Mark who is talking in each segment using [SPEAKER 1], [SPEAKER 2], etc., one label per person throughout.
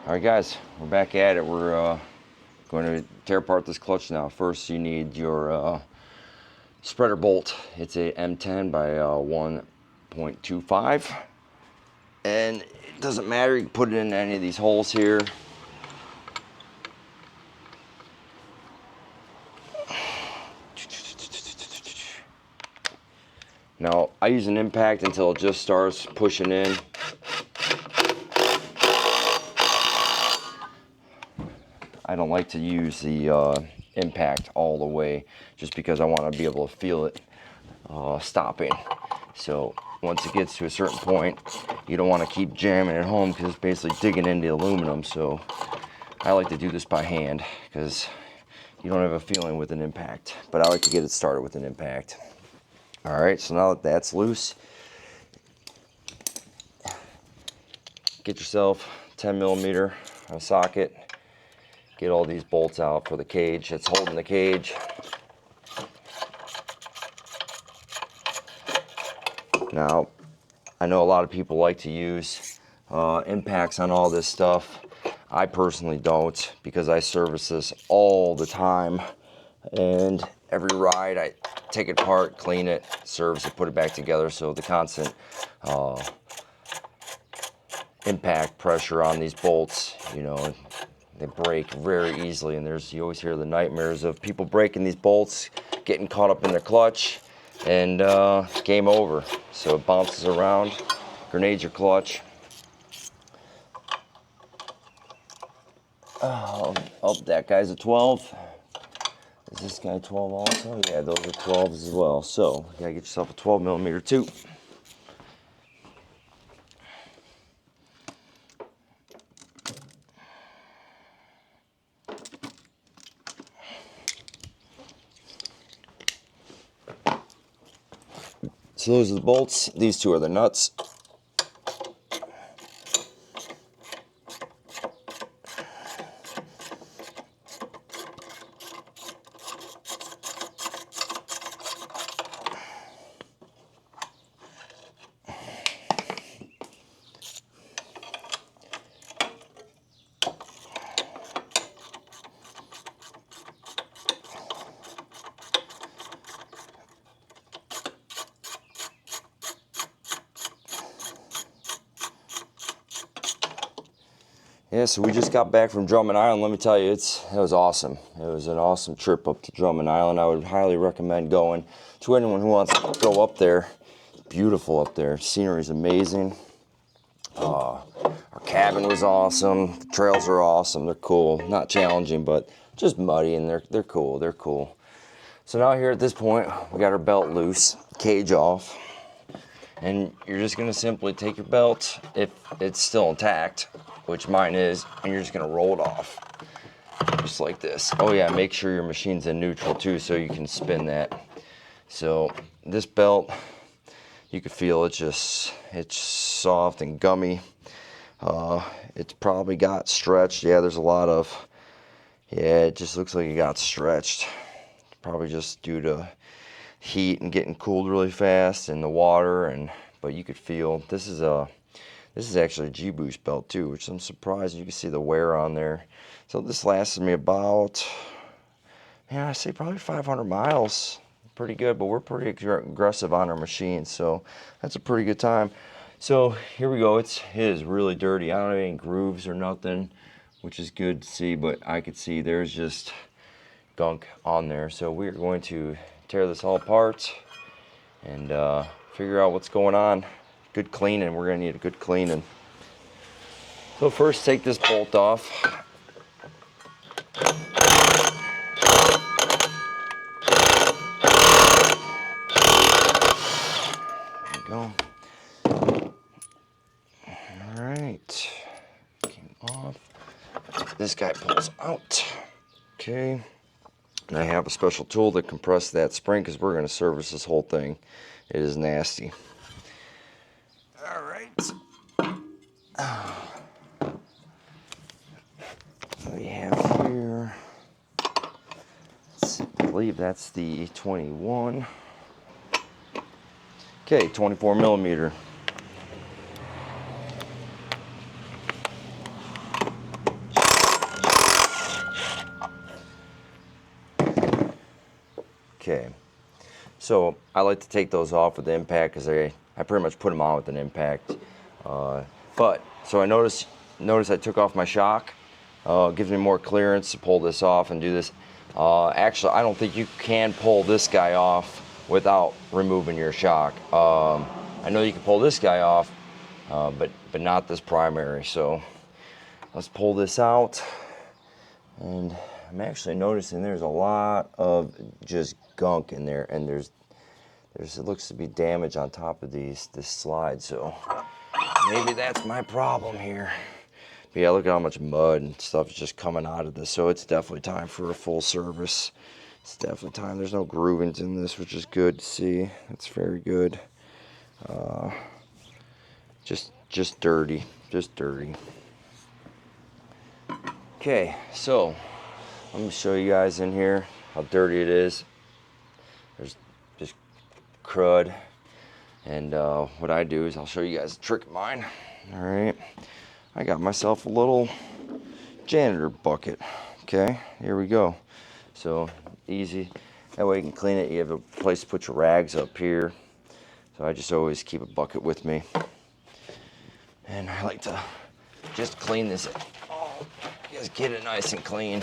[SPEAKER 1] All right, guys, we're back at it. We're going to tear apart this clutch now. First, you need your spreader bolt. It's a M10 by 1.25, and it doesn't matter. You can put it in any of these holes here. Now, I use an impact until it just starts pushing in. I don't like to use the impact all the way just because I want to be able to feel it stopping. So once it gets to a certain point, you don't want to keep jamming it home because it's basically digging into the aluminum. So I like to do this by hand because you don't have a feeling with an impact, but I like to get it started with an impact. All right, so now that that's loose, get yourself 10mm socket. Get all these bolts out for the cage that's holding the cage. Now, I know a lot of people like to use impacts on all this stuff. I personally don't, because I service this all the time, and every ride I take it apart, clean it, service it, put it back together. So the constant impact pressure on these bolts, you know, they break very easily, and you always hear the nightmares of people breaking these bolts, getting caught up in their clutch, and game over. So it bounces around, grenades your clutch. Oh, that guy's a 12. Is this guy 12 also? Yeah, those are 12s as well. So you gotta get yourself a 12mm too. So those are the bolts. These two are the nuts. Yeah, so we just got back from Drummond Island. Let me tell you, it was awesome. It was an awesome trip up to Drummond Island. I would highly recommend going to anyone who wants to go up there. It's beautiful up there. Scenery is amazing. Our cabin was awesome. The trails are awesome. They're cool. Not challenging, but just muddy, and they're cool. They're cool. So now here at this point, we got our belt loose, cage off. And you're just gonna simply take your belt, if it's still intact, which mine is, and you're just gonna roll it off. Just like this. Oh yeah, make sure your machine's in neutral too so you can spin that. So this belt, you can feel it's soft and gummy. It's probably got stretched. Yeah, there's a lot of, yeah, it just looks like it got stretched. Probably just due to heat and getting cooled really fast in the water, but you could feel this is actually a G-Boost belt too, which I'm surprised. You can see the wear on there. So this lasted me about, man, I say probably 500 miles. Pretty good, but we're pretty aggressive on our machine, so that's a pretty good time. So here we go. It is really dirty. I don't have any grooves or nothing, which is good to see, but I could see there's just gunk on there. So we're going to tear this all apart and figure out what's going on. Good cleaning. We're gonna need a good cleaning. So first, take this bolt off. There we go. All right, came off. This guy pulls out. Okay. And I have a special tool to compress that spring because we're going to service this whole thing. It is nasty. All right. What do we have here? I believe that's the 21. Okay, 24mm. Okay, so I like to take those off with the impact because I pretty much put them on with an impact. So I notice I took off my shock. Gives me more clearance to pull this off and do this. Actually, I don't think you can pull this guy off without removing your shock. I know you can pull this guy off, but not this primary. So let's pull this out. And I'm actually noticing there's a lot of just gunk in there, and there's it looks to be damage on top of this slide. So maybe that's my problem here. But yeah, look at how much mud and stuff is just coming out of this. So it's definitely time for a full service. It's definitely time. There's no groovings in this, which is good to see. That's very good. Just dirty, just dirty. Okay, so let me show you guys in here how dirty it is. There's just crud. And what I do is I'll show you guys a trick of mine. All right, I got myself a little janitor bucket. Okay, here we go. So easy. That way you can clean it. You have a place to put your rags up here. So I just always keep a bucket with me. And I like to just clean this. Just get it nice and clean.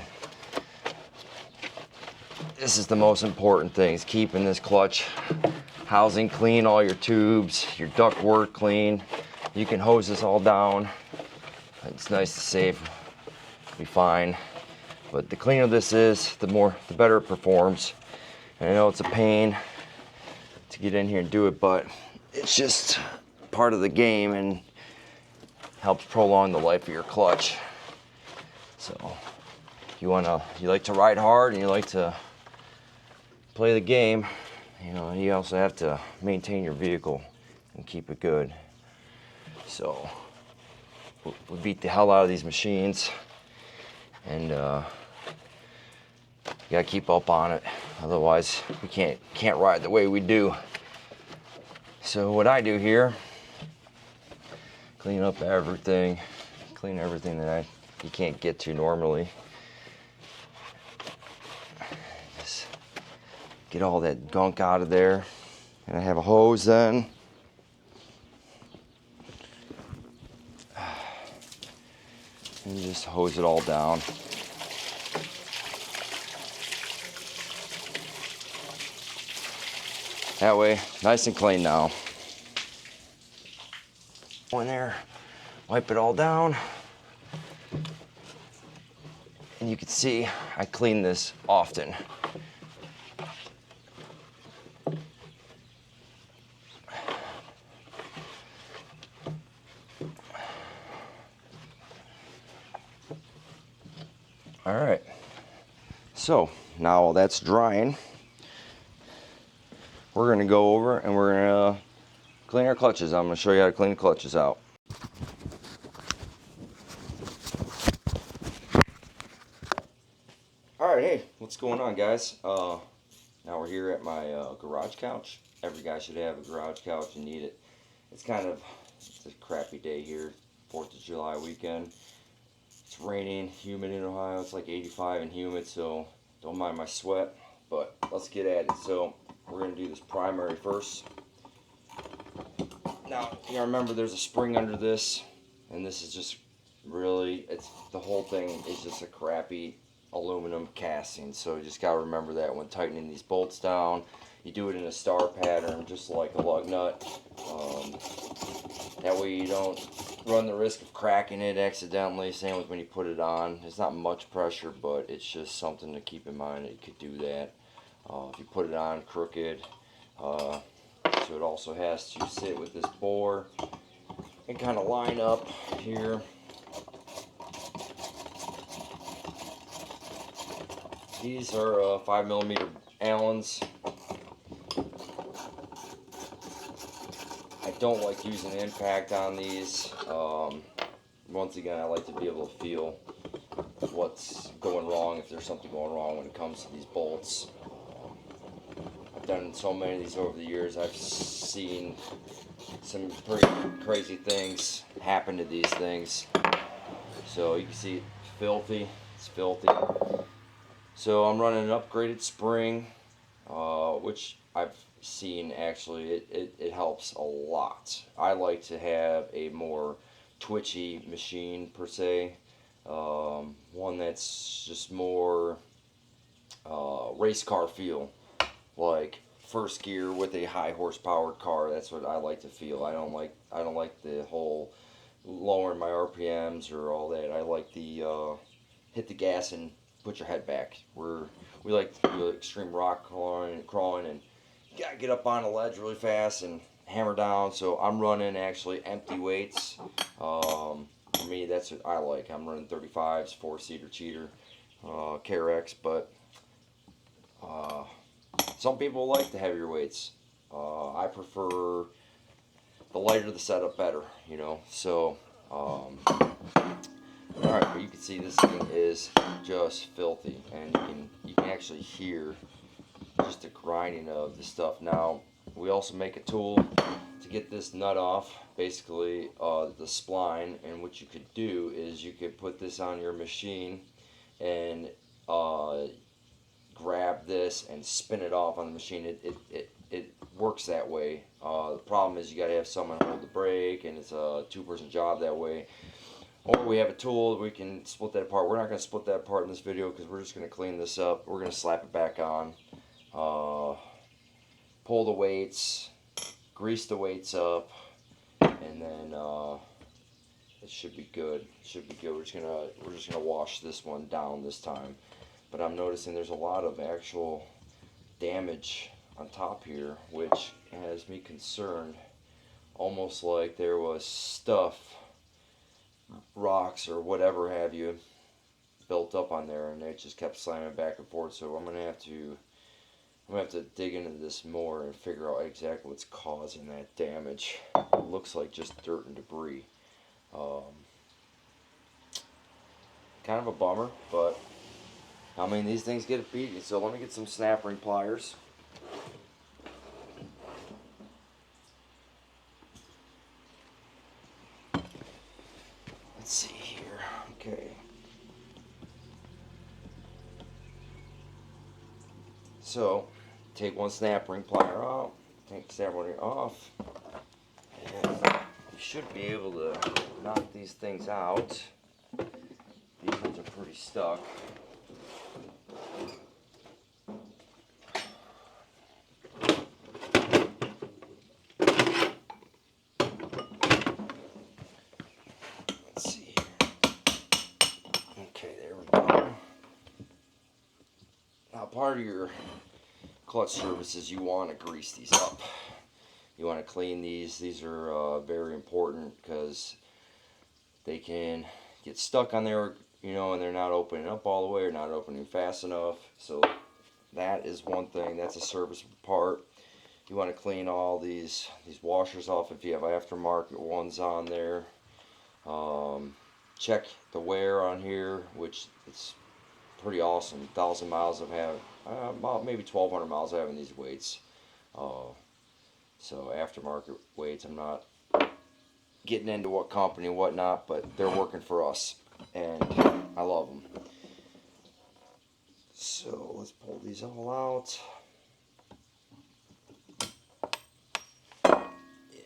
[SPEAKER 1] This is the most important thing, is keeping this clutch housing clean, all your tubes, your ductwork clean. You can hose this all down. It's nice to save, be fine. But the cleaner this is, the better it performs. And I know it's a pain to get in here and do it, but it's just part of the game and helps prolong the life of your clutch. So you like to ride hard and you like to play the game, you know, you also have to maintain your vehicle and keep it good. So we beat the hell out of these machines, and you gotta keep up on it, otherwise we can't ride the way we do. So what I do here, clean up everything, clean everything that you can't get to normally. Just get all that gunk out of there. And I have a hose then. And just hose it all down. That way, nice and clean now. Go in there, wipe it all down. And you can see I clean this often. All right, so now while that's drying, we're gonna go over and we're gonna clean our clutches. I'm gonna show you how to clean the clutches out. All right, hey, what's going on, guys? Now we're here at my garage couch. Every guy should have a garage couch and need it. It's a crappy day here, 4th of July weekend. It's raining, humid in Ohio. It's like 85 and humid, so don't mind my sweat, but let's get at it. So we're gonna do this primary first. Now, you gotta remember there's a spring under this, and this is just really, the whole thing is just a crappy aluminum casting. So you just gotta remember that when tightening these bolts down. You do it in a star pattern, just like a lug nut. That way you don't run the risk of cracking it accidentally. Same with when you put it on. It's not much pressure, but it's just something to keep in mind that you could do that. If you put it on crooked, so it also has to sit with this bore and kind of line up here. These are 5mm Allens. I don't like using impact on these. Once again, I like to be able to feel what's going wrong, if there's something going wrong when it comes to these bolts. I've done so many of these over the years. I've seen some pretty crazy things happen to these things. So you can see it's filthy. So I'm running an upgraded spring. which I've seen actually it helps a lot. I like to have a more twitchy machine per se, one that's just more race car feel, like first gear with a high horsepower car. That's what I like to feel. I don't like the whole lowering my RPMs or all that. I like the hit the gas and put your head back. We like to do extreme rock crawling, and you gotta get up on a ledge really fast and hammer down. So I'm running actually empty weights. For me, that's what I like. I'm running 35s, 4-seater cheater, KRX, but some people like the heavier weights. I prefer the lighter the setup better, you know. So, all right, but you can see this thing is just filthy, and you can actually hear just the grinding of the stuff. Now, we also make a tool to get this nut off, basically the spline, and what you could do is you could put this on your machine and grab this and spin it off on the machine. It works that way. The problem is you got to have someone hold the brake, and it's a two-person job that way. Or we have a tool, we can split that apart. We're not going to split that apart in this video because we're just going to clean this up. We're going to slap it back on, pull the weights, grease the weights up, and then it should be good. It should be good. We're just gonna wash this one down this time. But I'm noticing there's a lot of actual damage on top here, which has me concerned. Almost like there was stuff, rocks or whatever have you, built up on there, and it just kept slamming back and forth. So I'm gonna have to dig into this more and figure out exactly what's causing that damage. It looks like just dirt and debris. Kind of a bummer, but I mean, these things get beaten. So let me get some snap ring pliers. Let's see here. Okay. So take one snap ring plier out. Take the snap ring off. And you should be able to knock these things out. These ones are pretty stuck. Let's see here. Okay, there we go. Now, part of your clutch services, you want to grease these up. You want to clean these. These are very important because they can get stuck on there, you know, and they're not opening up all the way or not opening fast enough. So that is one thing. That's a serviceable part. You want to clean all these washers off if you have aftermarket ones on there. Check the wear on here, which it's pretty awesome. 1,000 miles I've had, about maybe 1,200 miles I have in these weights. So aftermarket weights, I'm not getting into what company and whatnot, but they're working for us, and I love them. So let's pull these all out. Yeah.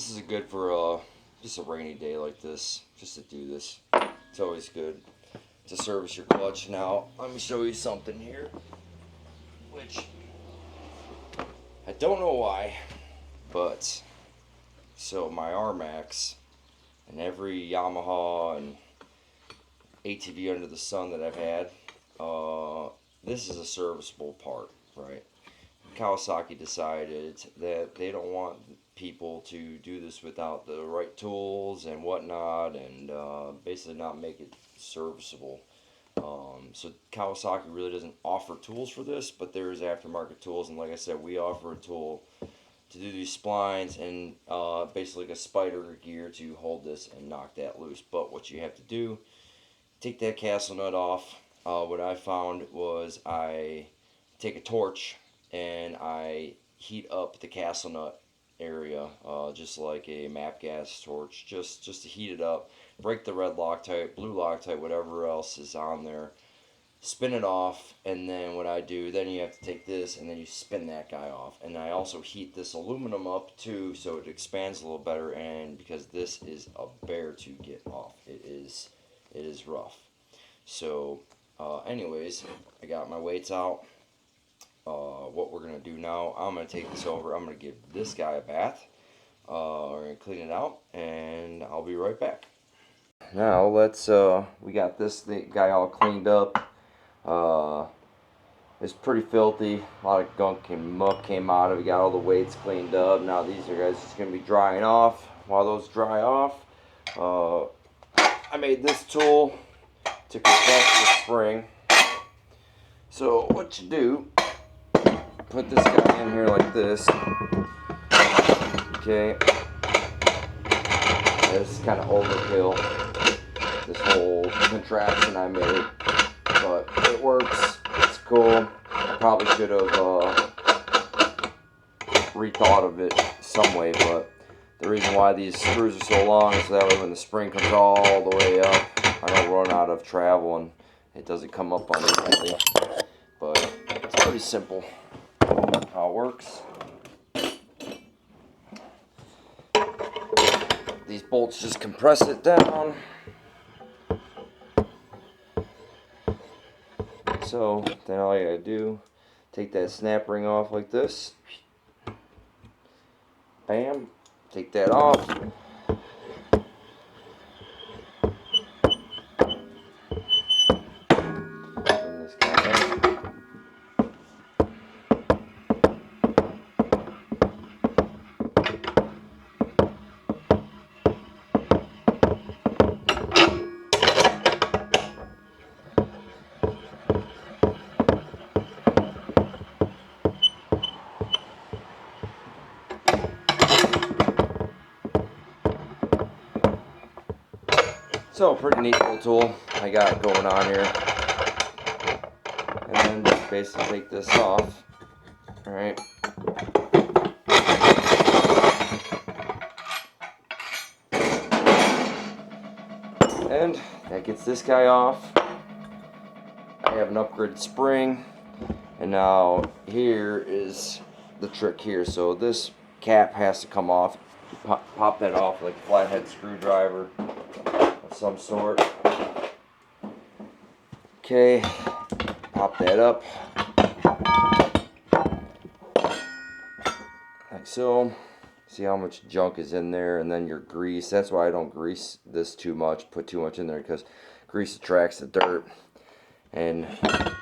[SPEAKER 1] this is good for just a rainy day like this, just to do this. It's always good to service your clutch. Now, let me show you something here, which I don't know why, but so my R-Max and every Yamaha and ATV under the sun that I've had, this is a serviceable part, right? Kawasaki decided that they don't want people to do this without the right tools and whatnot, and basically not make it serviceable. So Kawasaki really doesn't offer tools for this, but there is aftermarket tools, and like I said, we offer a tool to do these splines and basically like a spider gear to hold this and knock that loose. But what you have to do, take that castle nut off. What I found was I take a torch and I heat up the castle nut area, just like a MAP gas torch, just to heat it up, break the red Loctite, blue Loctite, whatever else is on there, spin it off, and then what I do, then you have to take this and then you spin that guy off. And I also heat this aluminum up too, so it expands a little better, and because this is a bear to get off, it is rough. So anyways, I got my weights out. What we're going to do now, I'm going to take this over, I'm going to give this guy a bath, we're going to clean it out, and I'll be right back. Now let's, we got this guy all cleaned up. It's pretty filthy, a lot of gunk and muck came out of it, got all the weights cleaned up. Now these are guys just going to be drying off. While those dry off, I made this tool to compress the spring. So what you do, put this guy in here like this. Okay. This is kind of overkill, this whole contraption I made, but it works. It's cool. I probably should have rethought of it some way, but the reason why these screws are so long is so that way when the spring comes all the way up, I don't run out of travel and it doesn't come up unevenly. But it's pretty simple how it works. These bolts just compress it down. So then all you gotta do, take that snap ring off like this. Bam, take that off. Bring this guy up. So, pretty neat little tool I got going on here. And then just basically take this off. Alright. And that gets this guy off. I have an upgraded spring. And now here is the trick here. So this cap has to come off. Pop that off like a flathead screwdriver of some sort. Okay, pop that up like so. See how much junk is in there, and then your grease. That's why I don't grease this too much, put too much in there, because grease attracts the dirt. And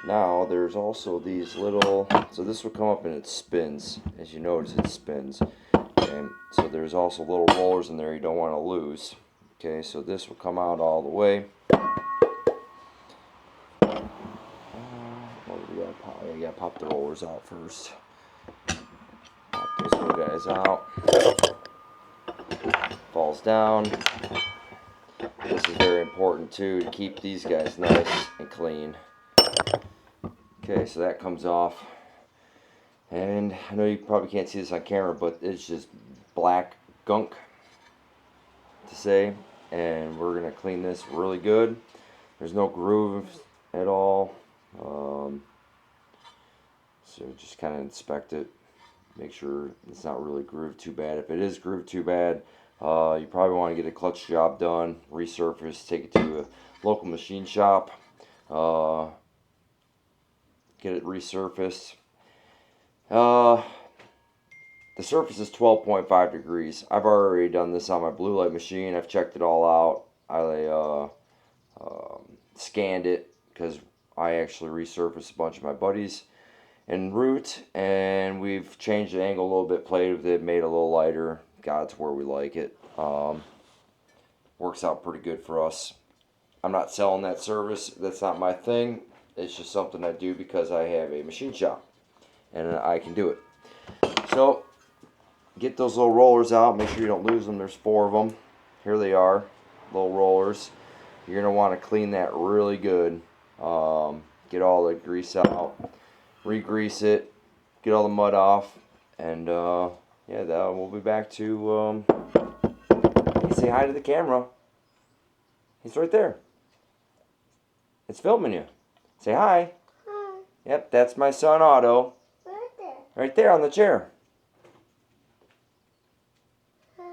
[SPEAKER 1] now there's also these little, so this will come up and it spins. As you notice, it spins. And so there's also little rollers in there you don't want to lose. Okay, so this will come out all the way. You gotta pop the rollers out first. Pop those little guys out. Falls down. This is very important too, to keep these guys nice and clean. Okay, so that comes off. And I know you probably can't see this on camera, but it's just black gunk to say. And we're gonna clean this really good. There's no grooves at all. So just kind of inspect it. make sure it's not really grooved too bad. If it is grooved too bad, you probably want to get a clutch job done, resurface, take it to a local machine shop, get it resurfaced. The surface is 12.5 degrees. I've already done this on my blue light machine. I've checked it all out. I scanned it because I actually resurfaced a bunch of my buddies en route, and we've changed the angle a little bit, played with it, made it a little lighter, got it to where we like it. Works out pretty good for us. I'm not selling that service. That's not my thing. It's just something I do because I have a machine shop and I can do it. So get those little rollers out. Make sure you don't lose them. There's 4 of them. Here they are, little rollers. You're going to want to clean that really good. Get all the grease out. Re-grease it. Get all the mud off. And yeah, we'll be back to... say hi to the camera. He's right there. It's filming you. Say hi. Hi. Yep, that's my son Otto. Right there. Right there on the chair. Hi.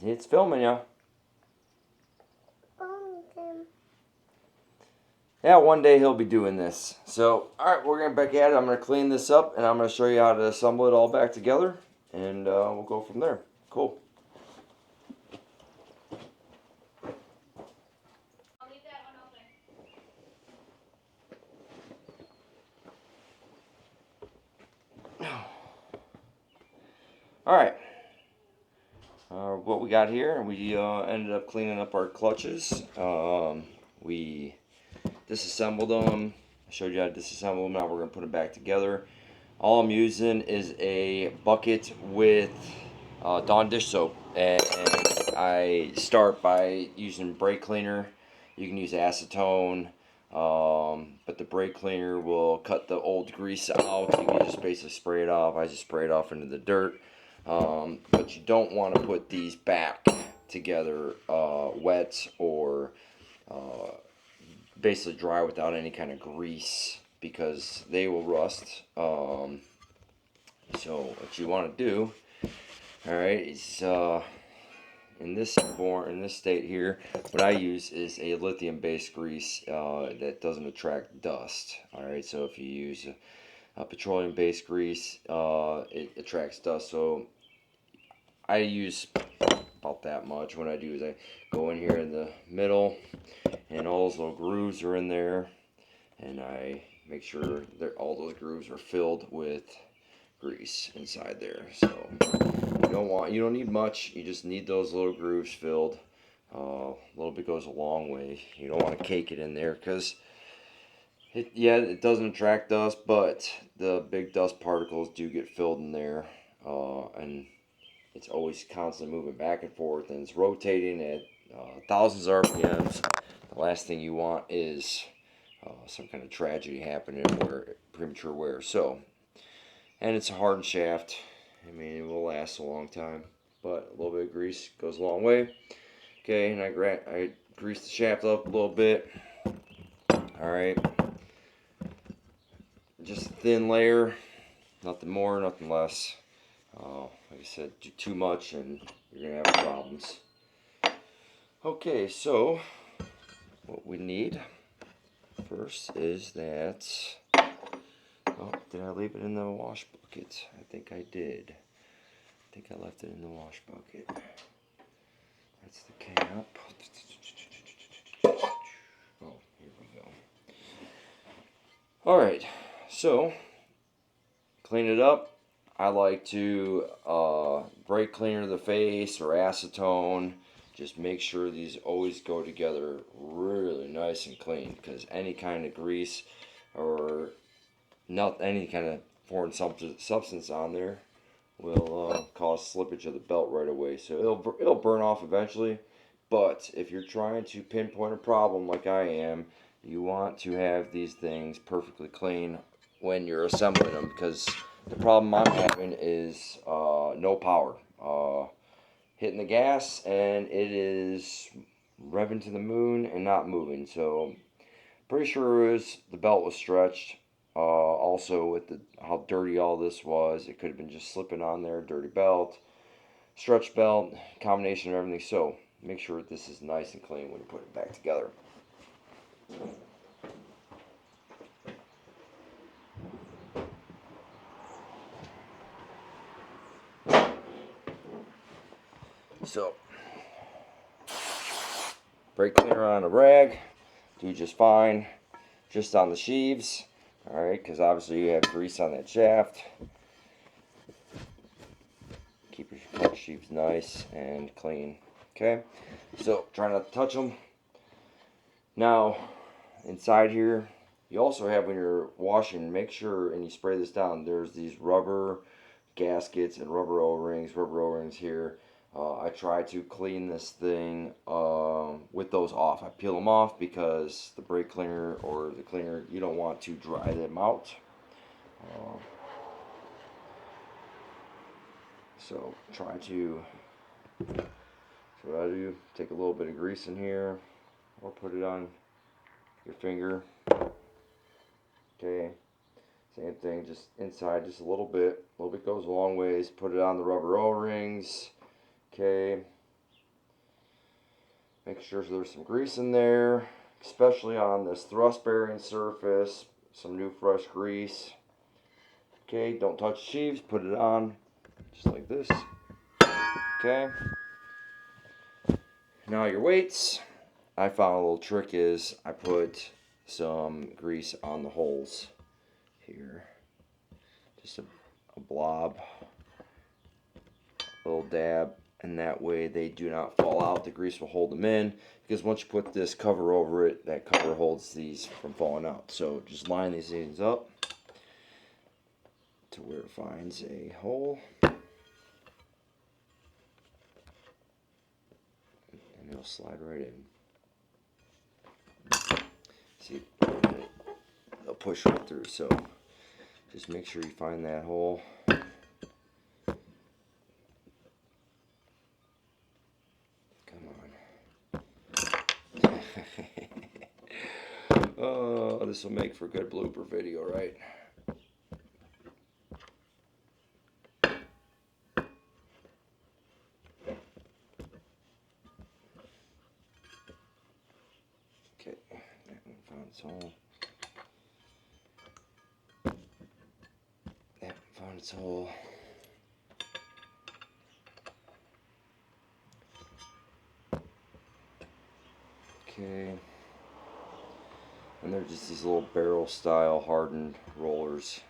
[SPEAKER 1] It's filming you. Okay. Yeah, one day he'll be doing this. So, alright, we're going to back at it. I'm going to clean this up, and I'm going to show you how to assemble it all back together, and we'll go from there. Cool. Alright, what we got here, we ended up cleaning up our clutches. We disassembled them. I showed you how to disassemble them. Now we're going to put them back together. All I'm using is a bucket with Dawn dish soap, and I start by using brake cleaner. You can use acetone, but the brake cleaner will cut the old grease out. You can just basically spray it off. I just spray it off into the dirt. But you don't want to put these back together wet or basically dry without any kind of grease, because they will rust. So what you want to do, alright, is in this state here, what I use is a lithium based grease that doesn't attract dust. Alright, so if you use a petroleum based grease, it attracts dust. So I use about that much. What I do is I go in here in the middle, and all those little grooves are in there, and I make sure that all those grooves are filled with grease inside there. So you don't need much. You just need those little grooves filled. A little bit goes a long way. You don't want to cake it in there, because it doesn't attract dust, but the big dust particles do get filled in there, and it's always constantly moving back and forth, and it's rotating at thousands of RPMs. The last thing you want is some kind of tragedy happening, premature wear. So, and it's a hardened shaft. I mean, it will last a long time, but a little bit of grease goes a long way. Okay, and I grease the shaft up a little bit. All right, just a thin layer, nothing more, nothing less. Like I said, do too much and you're going to have problems. Okay, so what we need first is that... Oh, did I leave it in the wash bucket? I think I did. I think I left it in the wash bucket. That's the cap. Oh, here we go. Alright, so clean it up. I like to brake cleaner the face or acetone. Just make sure these always go together really nice and clean, because any kind of grease or any kind of foreign substance on there will cause slippage of the belt right away. So it'll burn off eventually, but if you're trying to pinpoint a problem like I am, you want to have these things perfectly clean when you're assembling them, because the problem I'm having is no power. Hitting the gas and it is revving to the moon and not moving. So pretty sure the belt was stretched. Also with how dirty all this was, it could have been just slipping on there, dirty belt, stretch belt, combination of everything. So make sure this is nice and clean when you put it back together. So brake cleaner on a rag, do just fine. Just on the sheaves, all right, because obviously you have grease on that shaft. Keep your clutch sheaves nice and clean. Okay, so try not to touch them. Now, inside here, you also have, when you're washing, make sure, and you spray this down, there's these rubber gaskets and rubber O-rings here. I try to clean this thing with those off. I peel them off because the brake cleaner or the cleaner, you don't want to dry them out. So try to, so what I do, take a little bit of grease in here or put it on your finger. Okay, same thing, just inside just a little bit. A little bit goes a long ways. Put it on the rubber O-rings. Okay, make sure there's some grease in there, especially on this thrust bearing surface. Some new fresh grease. Okay, don't touch the sheaves, put it on just like this. Okay, now your weights. I found a little trick is I put some grease on the holes here, just a blob, a little dab, and that way they do not fall out. The grease will hold them in, because once you put this cover over it, that cover holds these from falling out. So just line these things up to where it finds a hole, and it'll slide right in. See, they'll push right through, so just make sure you find that hole. Oh, this will make for a good blooper video, right? Okay, that one found its hole. That one found its hole. Okay. And they're just these little barrel style hardened rollers.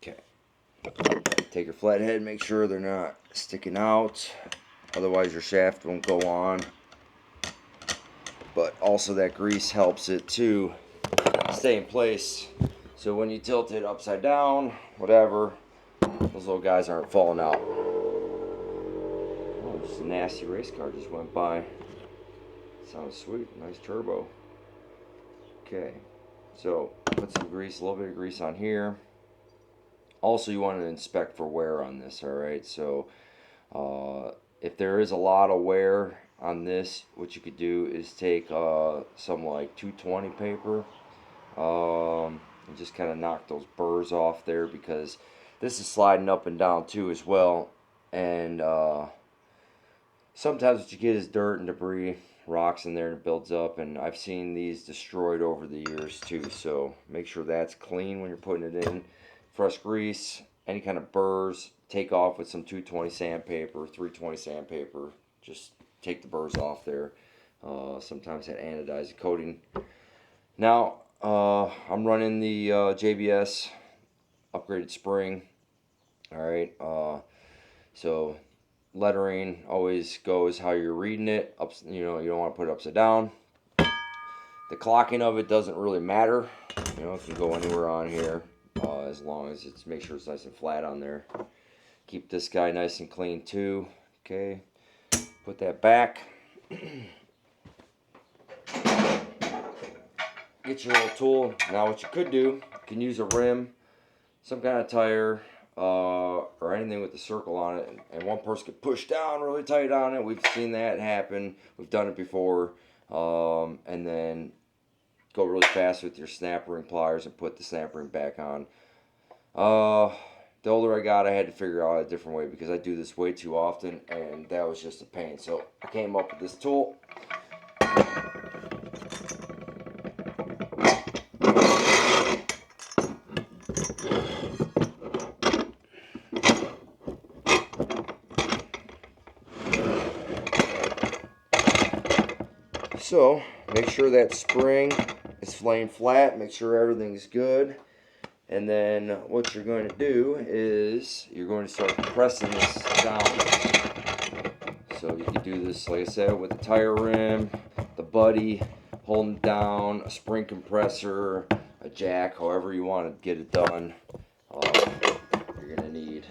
[SPEAKER 1] Okay. Take your flathead, make sure they're not sticking out, otherwise your shaft won't go on. But also that grease helps it to stay in place, so when you tilt it upside down, whatever, those little guys aren't falling out. Oh, just a nasty race car just went by. Sounds sweet, nice turbo. Okay, so put some grease, a little bit of grease on here. Also, you want to inspect for wear on this, alright? So if there is a lot of wear on this, what you could do is take some like 220 paper and just kind of knock those burrs off there, because this is sliding up and down too as well. And sometimes what you get is dirt and debris, rocks in there, and it builds up, and I've seen these destroyed over the years too. So make sure that's clean when you're putting it in. Fresh grease, any kind of burrs, take off with some 220 sandpaper, 320 sandpaper. Just take the burrs off there. Sometimes that anodized coating. Now I'm running the JBS upgraded spring. All right, so lettering always goes how you're reading it. You don't want to put it upside down. The clocking of it doesn't really matter. It can go anywhere on here. As long as make sure it's nice and flat on there. Keep this guy nice and clean too. Okay, put that back. Get your little tool. Now what you could do, you can use a rim, some kind of tire, or anything with a circle on it, and one person could push down really tight on it. We've seen that happen. We've done it before. and then go really fast with your snap ring pliers and put the snap ring back on. The older I got, I had to figure out a different way because I do this way too often, and that was just a pain. So I came up with this tool. So make sure that spring is laying flat. Make sure everything's good. And then what you're going to do is you're going to start pressing this down. So you can do this, like I said, with the tire rim, the buddy, holding down, a spring compressor, a jack, however you want to get it done. You're going to need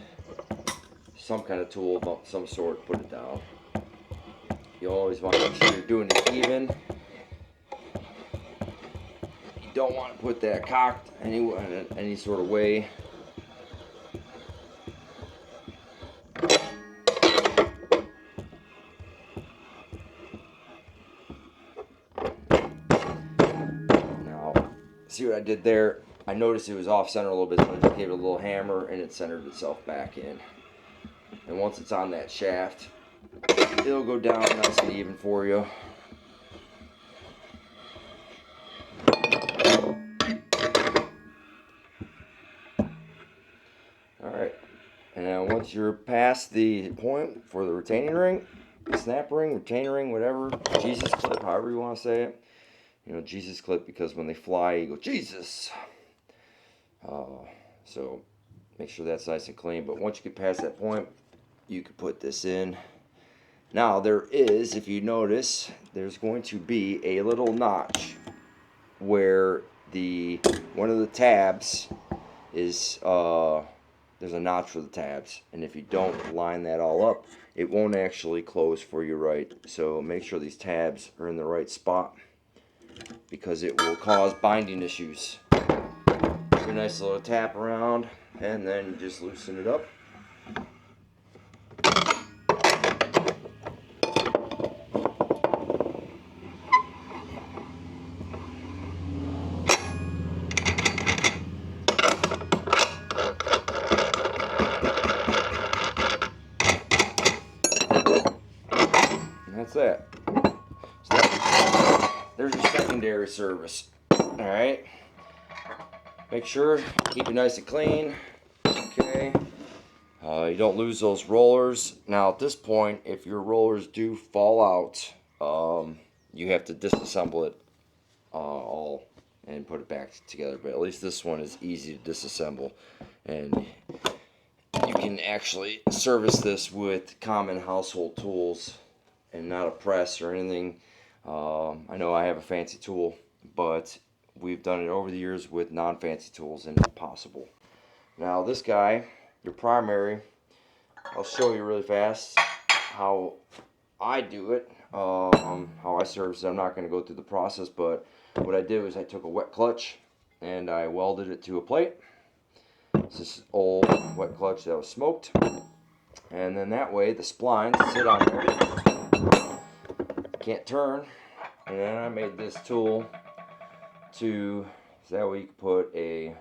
[SPEAKER 1] some kind of tool of some sort to put it down. You always want to make sure you're doing it even. You don't want to put that cocked any sort of way. Now, see what I did there? I noticed it was off center a little bit, so I just gave it a little hammer and it centered itself back in. And once it's on that shaft, it'll go down nice and even for you. Alright, and now once you're past the point for the retaining ring, snap ring, retaining ring, whatever, Jesus clip, however you want to say it. You know, Jesus clip because when they fly, you go, Jesus! So make sure that's nice and clean. But once you get past that point, you can put this in. Now there is, if you notice, there's going to be a little notch where one of the tabs is there's a notch for the tabs, and if you don't line that all up, it won't actually close for you right. So make sure these tabs are in the right spot because it will cause binding issues. Give a nice little tap around, and then you just loosen it up. That's that. So there's your secondary service. Alright. Make sure, keep it nice and clean. Okay. You don't lose those rollers. Now at this point, if your rollers do fall out, you have to disassemble it all and put it back together. But at least this one is easy to disassemble. And you can actually service this with common household tools and not a press or anything. I know I have a fancy tool, but we've done it over the years with non-fancy tools and it's possible. Now this guy, your primary, I'll show you really fast how I do it, how I service it. I'm not going to go through the process, but what I did was I took a wet clutch and I welded it to a plate. This is old wet clutch that was smoked, and then that way the splines sit on there, can't turn. And then I made this tool so that way you can put a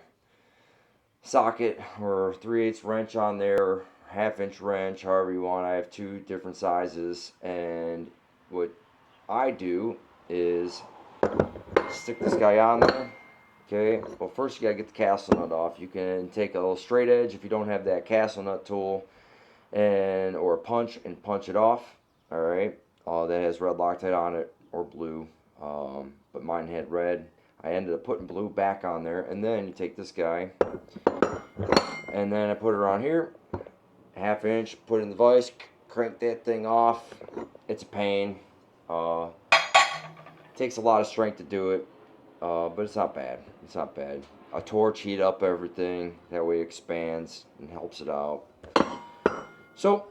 [SPEAKER 1] socket or 3/8 wrench on there, 1/2 inch wrench, however you want. I have two different sizes, and what I do is stick this guy on there. Okay, well first you gotta get the castle nut off. You can take a little straight edge if you don't have that castle nut tool, or a punch, and punch it off. Alright, that has red Loctite on it or blue, but mine had red. I ended up putting blue back on there, and then you take this guy and then I put it around here, 1/2 inch, put it in the vise, crank that thing off. It's a pain. Takes a lot of strength to do it, but it's not bad. It's not bad. A torch, heat up everything, that way it expands and helps it out. So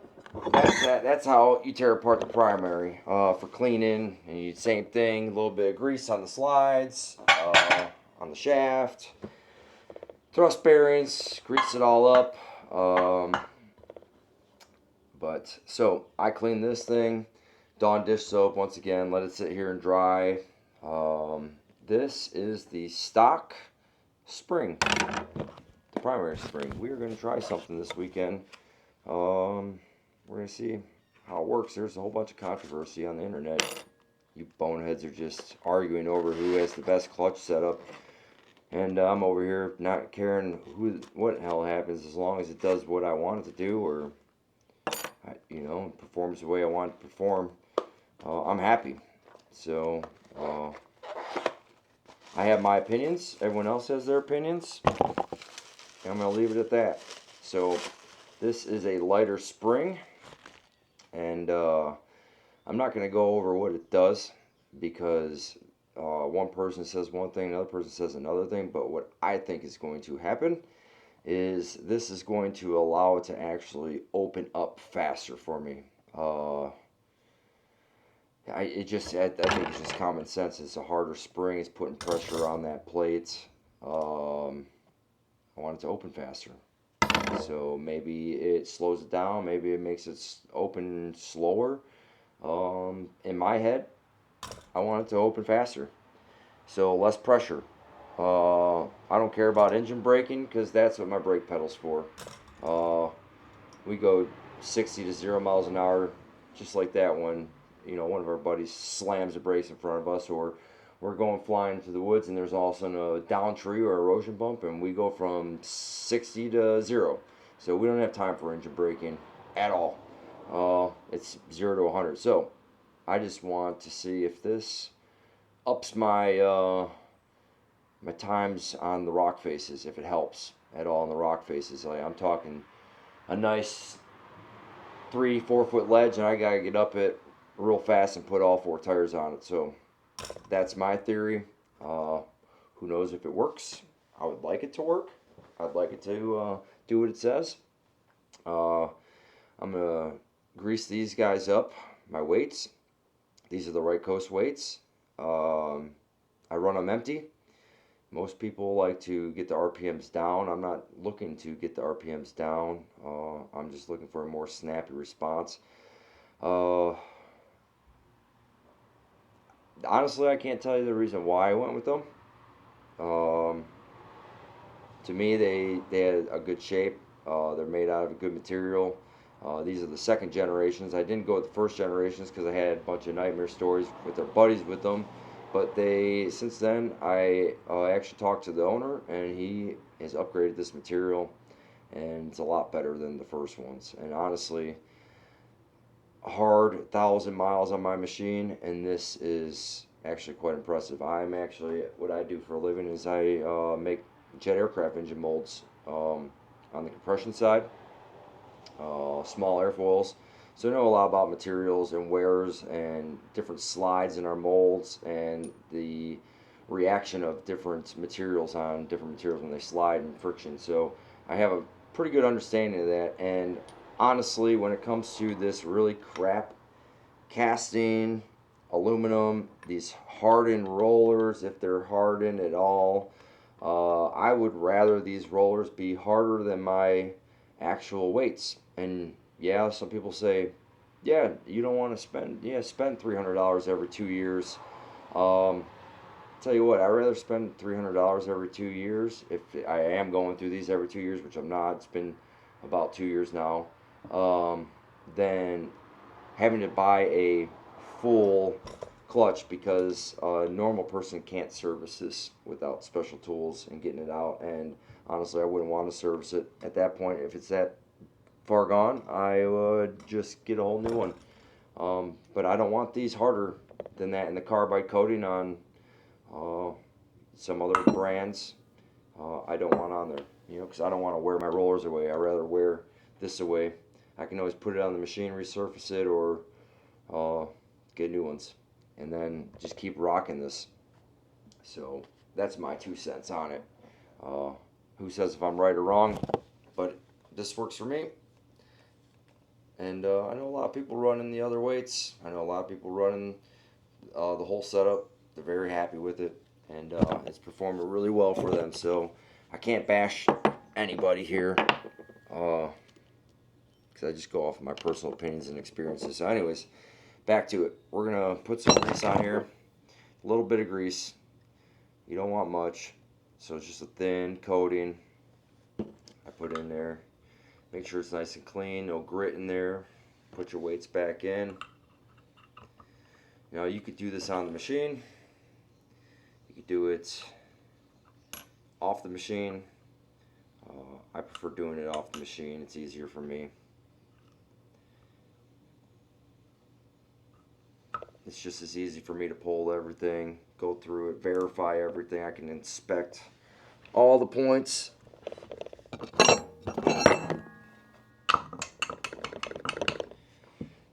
[SPEAKER 1] that's how you tear apart the primary. For cleaning, and same thing, a little bit of grease on the slides, on the shaft, thrust bearings, grease it all up. So I clean this thing Dawn dish soap, once again, let it sit here and dry. This is the stock spring, the primary spring. We are going to try something this weekend. We're going to see how it works. There's a whole bunch of controversy on the internet. You boneheads are just arguing over who has the best clutch setup. And I'm over here not caring what the hell happens, as long as it does what I want it to do, or performs the way I want it to perform. I'm happy. So I have my opinions. Everyone else has their opinions. And I'm going to leave it at that. So this is a lighter spring, and I'm not going to go over what it does, because one person says one thing, another person says another thing. But what I think is going to happen is this is going to allow it to actually open up faster for me. I think it's just common sense. It's a harder spring. It's putting pressure on that plate. I want it to open faster. So maybe it slows it down. Maybe it makes it open slower. In my head, I want it to open faster. So less pressure. I don't care about engine braking, because that's what my brake pedal's for. We go 60 to 0 miles an hour just like that when one of our buddies slams the brakes in front of us, or we're going flying through the woods and there's all of a sudden a down tree or erosion bump, and we go from 60 to 0. So we don't have time for engine braking at all. It's 0 to 100. So I just want to see if this ups my my times on the rock faces, if it helps at all on the rock faces. Like, I'm talking a nice 3-4 foot ledge, and I gotta get up it real fast and put all 4 tires on it. So that's my theory. Who knows if it works? I would like it to work. I'd like it to do what it says. I'm gonna grease these guys up, my weights. These are the Right Coast weights. I run them empty. Most people like to get the RPMs down. I'm not looking to get the RPMs down. I'm just looking for a more snappy response. Honestly, I can't tell you the reason why I went with them. To me, they had a good shape. They're made out of a good material. These are the second generations. I didn't go with the first generations because I had a bunch of nightmare stories with their buddies with them. But since then, I actually talked to the owner, and he has upgraded this material, and it's a lot better than the first ones. And honestly, hard 1,000 miles on my machine, and this is actually quite impressive. What I do for a living is I make jet aircraft engine molds on the compression side, small airfoils. So I know a lot about materials and wears and different slides in our molds, and the reaction of different materials on different materials when they slide and friction. So I have a pretty good understanding of that. And honestly, when it comes to this really crap casting aluminum, these hardened rollers, if they're hardened at all, I would rather these rollers be harder than my actual weights. And yeah, some people say, yeah, you don't want to spend $300 every 2 years. Tell you what, I'd rather spend $300 every 2 years, if I am going through these every 2 years, which I'm not. It's been about 2 years now, than having to buy a full clutch, because a normal person can't service this without special tools and getting it out. And honestly, I wouldn't want to service it at that point. If it's that far gone, I would just get a whole new one. But I don't want these harder than that. And the carbide coating on some other brands, I don't want on there, because I don't want to wear my rollers away. I'd rather wear this away. I can always put it on the machine, resurface it, or get new ones, and then just keep rocking this. So that's my 2 cents on it. Who says if I'm right or wrong? But this works for me. And I know a lot of people running the other weights. I know a lot of people running the whole setup. They're very happy with it, and it's performing really well for them. So I can't bash anybody here, because I just go off of my personal opinions and experiences. So anyways, back to it. We're gonna put some grease on here, a little bit of grease. You don't want much, so it's just a thin coating. I put in there. Make sure it's nice and clean, no grit in there. Put your weights back in. Now you could do this on the machine. You could do it off the machine. I prefer doing it off the machine. It's easier for me. It's just as easy for me to pull everything, go through it, verify everything. I can inspect all the points.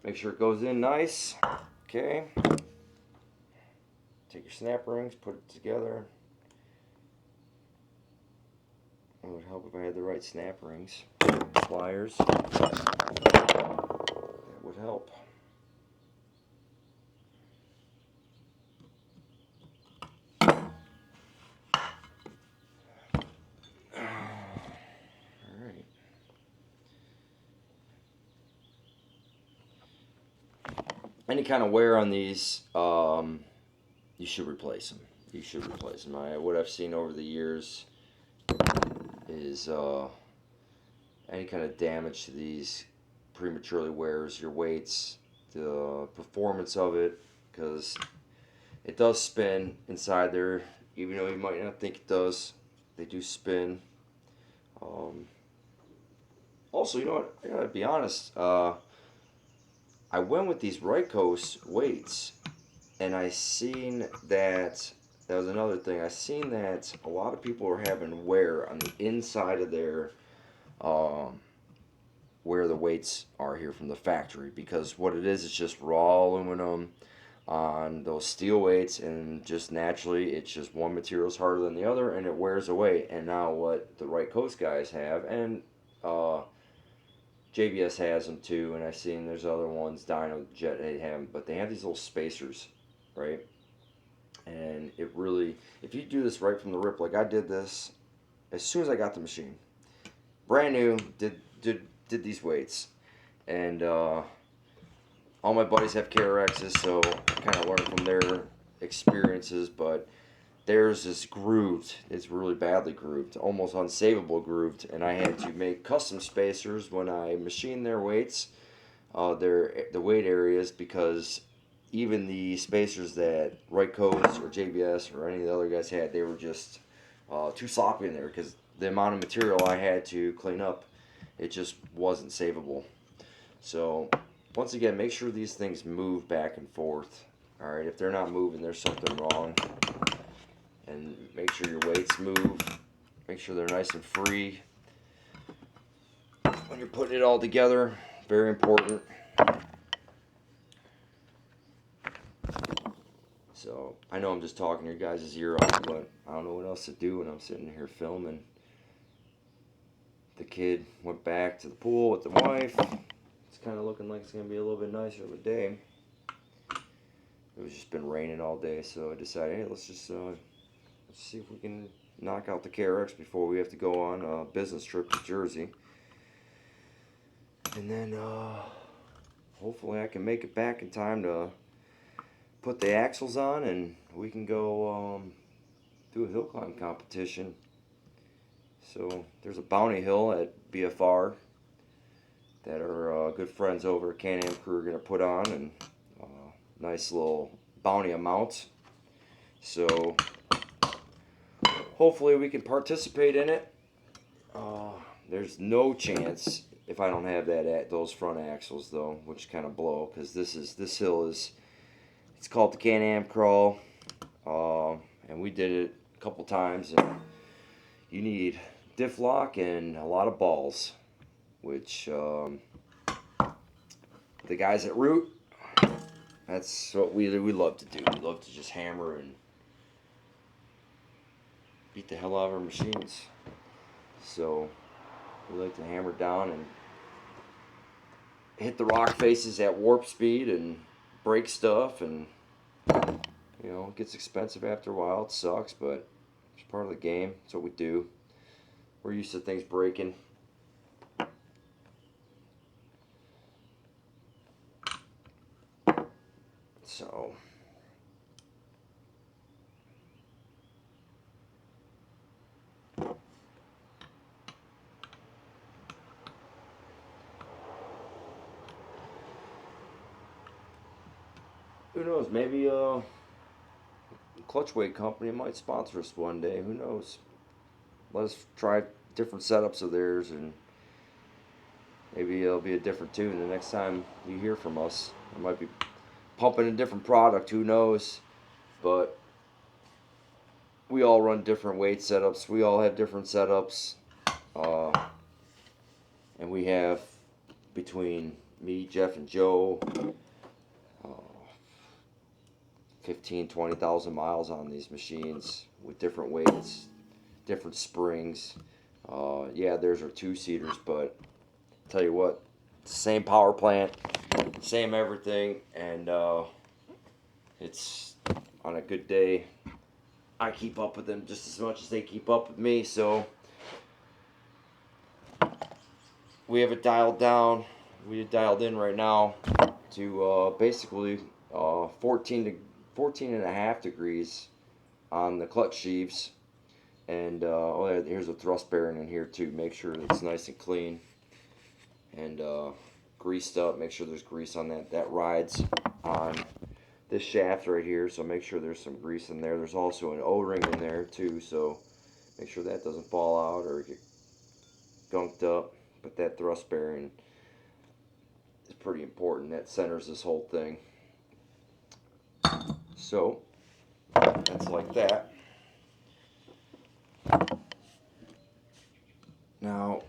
[SPEAKER 1] Make sure it goes in nice. Okay. Take your snap rings, put it together. It would help if I had the right snap rings. Pliers. That would help. Alright. Any kind of wear on these, you should replace them. You should replace them. What I've seen over the years is any kind of damage to these prematurely wears your weights, the performance of it, because it does spin inside there, even though you might not think it does. They do spin. Also, you know what? I gotta be honest. I went with these Right Coast weights, and I seen that. That was another thing. I seen that a lot of people are having wear on the inside of their where the weights are here from the factory, because what it is, it's just raw aluminum on those steel weights, and just naturally it's just one material is harder than the other and it wears away. And now what the Right Coast guys have, and JBS has them too, and I've seen there's other ones, Dyno Jet, they have them, but they have these little spacers, right? And it really, if you do this right from the rip, like I did this as soon as I got the machine, brand new, did these weights, and all my buddies have KRXs, so I kind of learned from their experiences, but theirs is grooved. It's really badly grooved, almost unsavable grooved, and I had to make custom spacers when I machined their weights, the weight areas, because even the spacers that Right Coast or JBS or any of the other guys had, they were just too sloppy in there, because the amount of material I had to clean up, it just wasn't savable. So once again, make sure these things move back and forth. All right, if they're not moving, there's something wrong. And make sure your weights move. Make sure they're nice and free when you're putting it all together. Very important. So I know I'm just talking your guys' ear off, but I don't know what else to do when I'm sitting here filming. The kid went back to the pool with the wife. It's kind of looking like it's going to be a little bit nicer of a day. It was just been raining all day, so I decided, hey, let's see if we can knock out the KRX before we have to go on a business trip to Jersey. And then hopefully I can make it back in time to put the axles on, and we can go do a hill climb competition. So there's a bounty hill at BFR that our good friends over at Can-Am Crew are going to put on, and nice little bounty amount. So hopefully we can participate in it. There's no chance if I don't have those front axles though, which kind of blow, because this hill is, it's called the Can-Am Crawl, and we did it a couple times, and you need diff lock and a lot of balls, which the guys at Root, that's what we love to do. We love to just hammer and beat the hell out of our machines. So we like to hammer down and hit the rock faces at warp speed and break stuff, and you know, it gets expensive after a while. It sucks, but it's part of the game. It's what we do. We're used to things breaking. So who knows? Maybe clutch weight company might sponsor us one day. Who knows? Let us try different setups of theirs, and maybe it'll be a different tune the next time you hear from us. It might be pumping a different product. Who knows? But we all run different weight setups. We all have different setups, and we have between me, Jeff, and Joe, 20,000 miles on these machines with different weights, different springs. Yeah, there's our two-seaters, but tell you what, same power plant, same everything, and it's on a good day, I keep up with them just as much as they keep up with me. So we have it dialed down. We have dialed in right now to basically 14 and a half degrees on the clutch sheaves. And oh, here's a thrust bearing in here too. Make sure it's nice and clean and greased up. Make sure there's grease on that. That rides on this shaft right here, so make sure there's some grease in there. There's also an O-ring in there too, so make sure that doesn't fall out or get gunked up. But that thrust bearing is pretty important. That centers this whole thing. So that's like that. Now,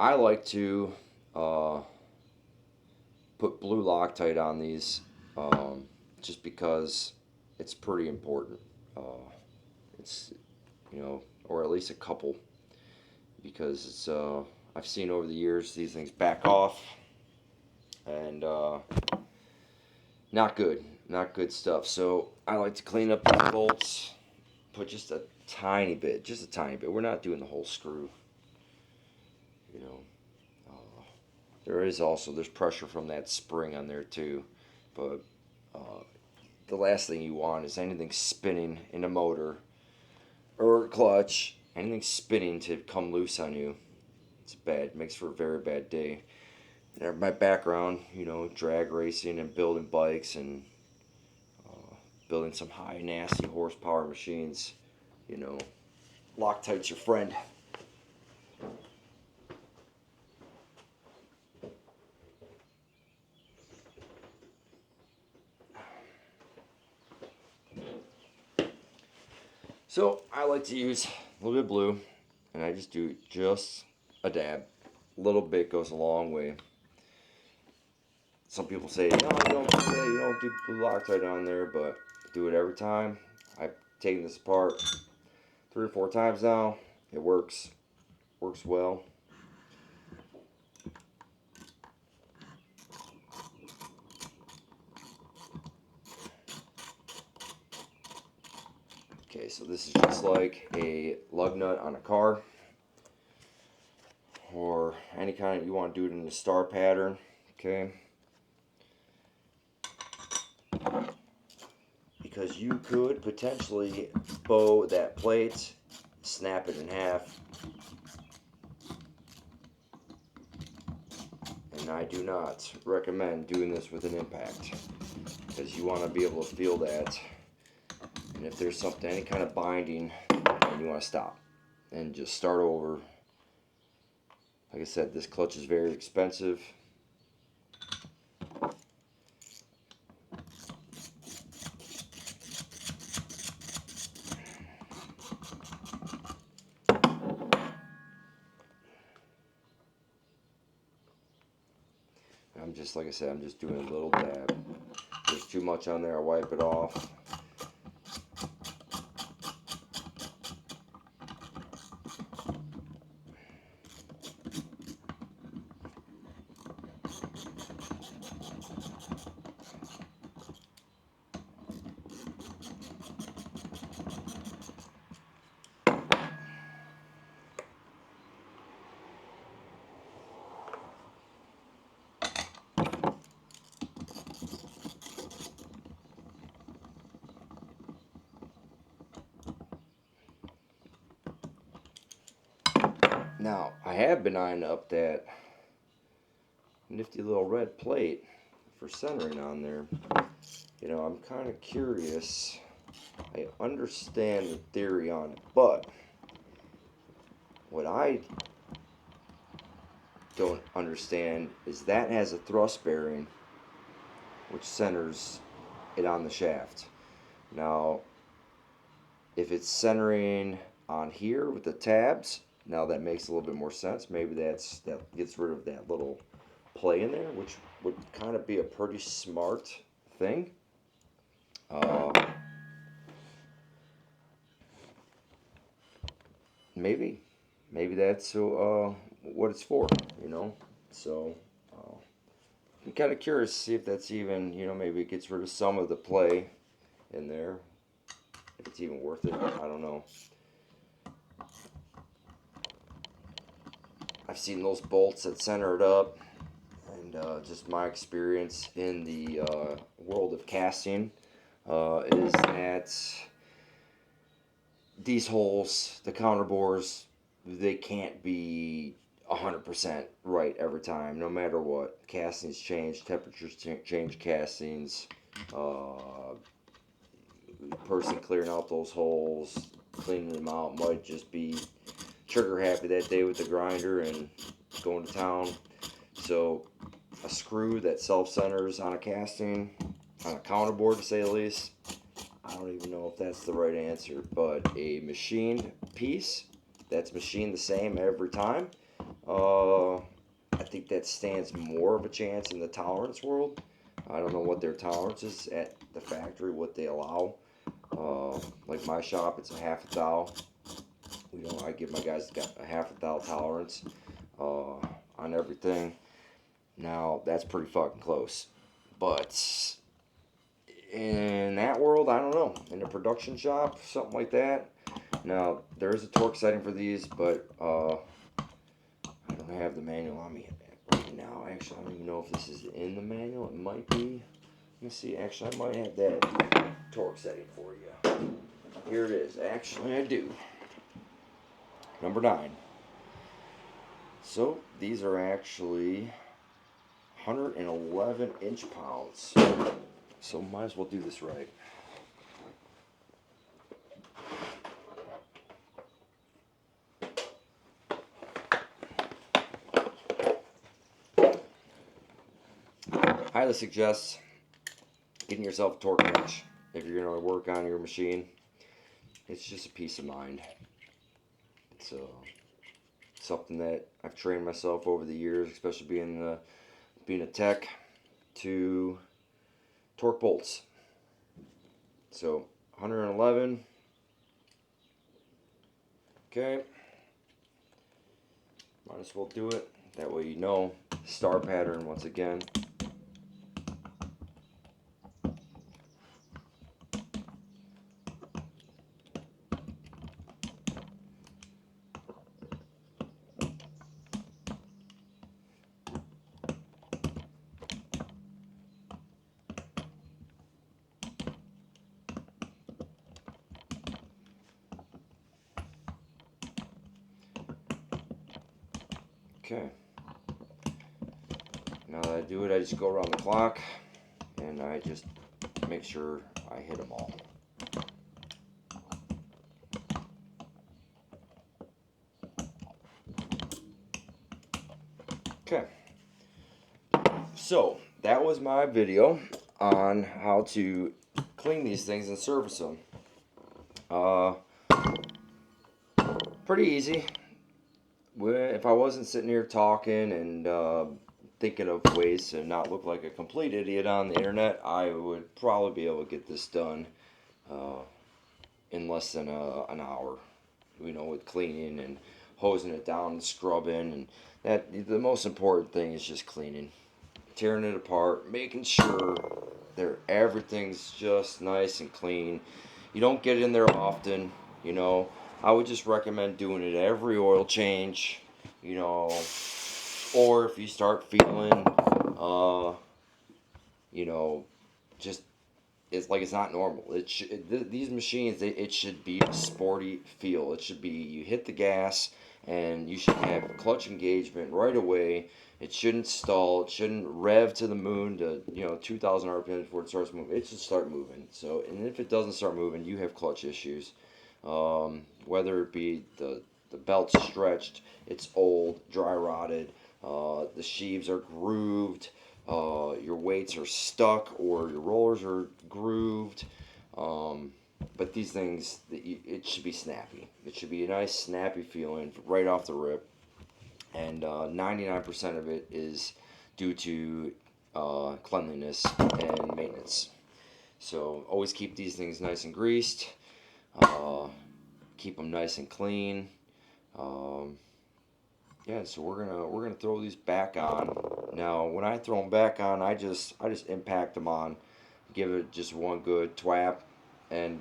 [SPEAKER 1] I like to put blue Loctite on these just because it's pretty important. It's, or at least a couple, because it's I've seen over the years these things back off, and not good stuff. So I like to clean up the bolts, put just a tiny bit. We're not doing the whole screw. There's pressure from that spring on there too, but the last thing you want is anything spinning in a motor or clutch, anything spinning to come loose on you. It's bad. It makes for a very bad day. And my background, drag racing and building bikes and building some high nasty horsepower machines. Loctite's your friend. So I like to use a little bit of blue, and I just do just a dab. A little bit goes a long way. Some people say, no, you don't do that, you don't do blue Loctite on there, but do it every time. I've taken this apart 3 or 4 times now. It works well. Okay, so this is just like a lug nut on a car, or any kind of, you want to do it in the star pattern, okay? Because you could potentially bow that plate, snap it in half, and I do not recommend doing this with an impact, because you want to be able to feel that. And if there's something, any kind of binding, then you want to stop and just start over. Like I said, this clutch is very expensive. Like I said, I'm just doing a little dab. If there's too much on there, I wipe it off. Now, I have been eyeing up that nifty little red plate for centering on there. You know, I'm kind of curious. I understand the theory on it, but what I don't understand is that has a thrust bearing which centers it on the shaft. Now, if it's centering on here with the tabs, now that makes a little bit more sense. Maybe that gets rid of that little play in there, which would kind of be a pretty smart thing. Maybe that's what it's for, you know. So I'm kind of curious to see if that's even, you know, maybe it gets rid of some of the play in there. If it's even worth it, I don't know. I've seen those bolts that center it up, and just my experience in the world of casting is that these holes, the counter bores, they can't be 100% right every time, no matter what. Castings change, temperatures change castings. The person clearing out those holes, cleaning them out, might just be trigger happy that day with the grinder and going to town. So a screw that self-centers on a casting, on a counter board to say the least, I don't even know if that's the right answer, but a machined piece that's machined the same every time, I think that stands more of a chance in the tolerance world. I don't know what their tolerance is at the factory, what they allow. Like my shop, it's a half a thou. You know, I give my guys a half a thou tolerance on everything. Now, that's pretty fucking close. But in that world, I don't know. In a production shop, something like that. Now, there is a torque setting for these, but I don't have the manual on me right now. Actually, I don't even know if this is in the manual. It might be. Let me see. Actually, I might have that torque setting for you. Here it is. Actually, I do. Number 9. So, these are actually 111 inch-pounds. So, might as well do this right. Highly suggest getting yourself a torque wrench if you're going to work on your machine. It's just a peace of mind. It's something that I've trained myself over the years, especially being a tech, to torque bolts. So 111. Okay. Might as well do it. That way you know. Star pattern once again. Okay. Now that I do it, I just go around the clock and I just make sure I hit them all. Okay. So that was my video on how to clean these things and service them. Pretty easy. If I wasn't sitting here talking and thinking of ways to not look like a complete idiot on the internet, I would probably be able to get this done in less than an hour. You know, with cleaning and hosing it down and scrubbing, and the most important thing is just cleaning, tearing it apart, making sure that everything's just nice and clean. You don't get in there often, you know. I would just recommend doing it every oil change, you know, or if you start feeling, you know, just it's like it's not normal. These machines, it should be a sporty feel. It should be you hit the gas and you should have clutch engagement right away. It shouldn't stall. It shouldn't rev to the moon to 2,000 RPM before it starts moving. It should start moving. So, and if it doesn't start moving, you have clutch issues. Whether it be the belt's stretched, it's old, dry rotted, the sheaves are grooved, your weights are stuck, or your rollers are grooved. But these things, it should be snappy. It should be a nice snappy feeling right off the rip. And 99% of it is due to cleanliness and maintenance. So always keep these things nice and greased. Keep them nice and clean. Yeah, so we're gonna throw these back on. Now, when I throw them back on, I just impact them on, give it just one good twap, and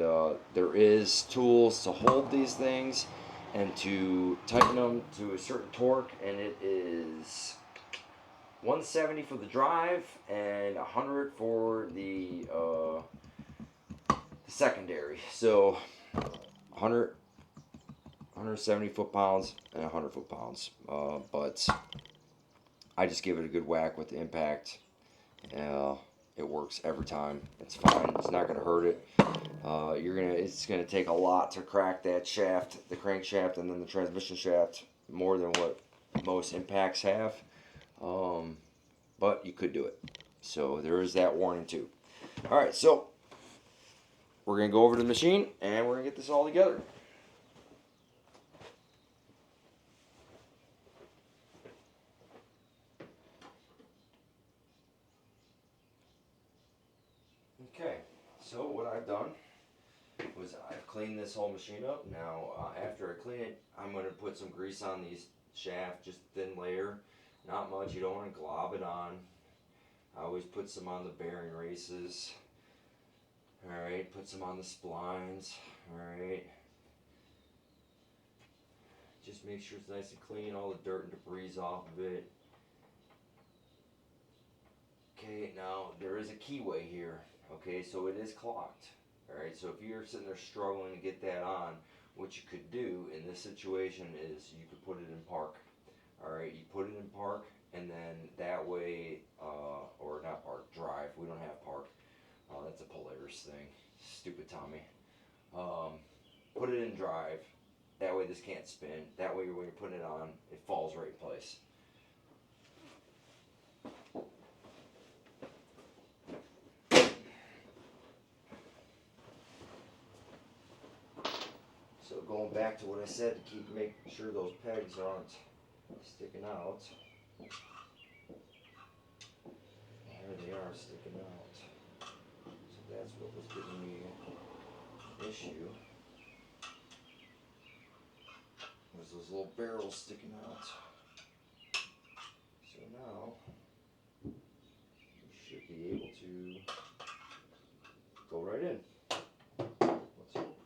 [SPEAKER 1] there is tools to hold these things and to tighten them to a certain torque, and it is 170 for the drive and 100 for the secondary. So 100. 170 foot-pounds and 100 foot-pounds. But I just give it a good whack with the impact. It works every time. It's fine. It's not going to hurt it. It's gonna take a lot to crack that shaft, the crankshaft, and then the transmission shaft, more than what most impacts have. But you could do it. So there is that warning too. All right, so we're gonna go over to the machine and we're gonna get this all together. Okay, so what I've done was I've cleaned this whole machine up. Now, after I clean it, I'm going to put some grease on these shafts, just thin layer, not much. You don't want to glob it on. I always put some on the bearing races. Alright, put some on the splines. Alright. Just make sure it's nice and clean, all the dirt and debris off of it. Okay, now there is a keyway here. Okay, so it is clocked. Alright, so if you're sitting there struggling to get that on, what you could do in this situation is you could put it in park. Alright, you put it in park, and then that way, or not park, drive. We don't have park. That's a Polaris thing. Stupid Tommy. Put it in drive. That way this can't spin. That way when you're putting it on, it falls right in place. So going back to what I said, to make sure those pegs aren't sticking out. Here they are sticking out. So that's what was giving me an issue. Was those little barrels sticking out. So now we should be able to go right in. Let's hope.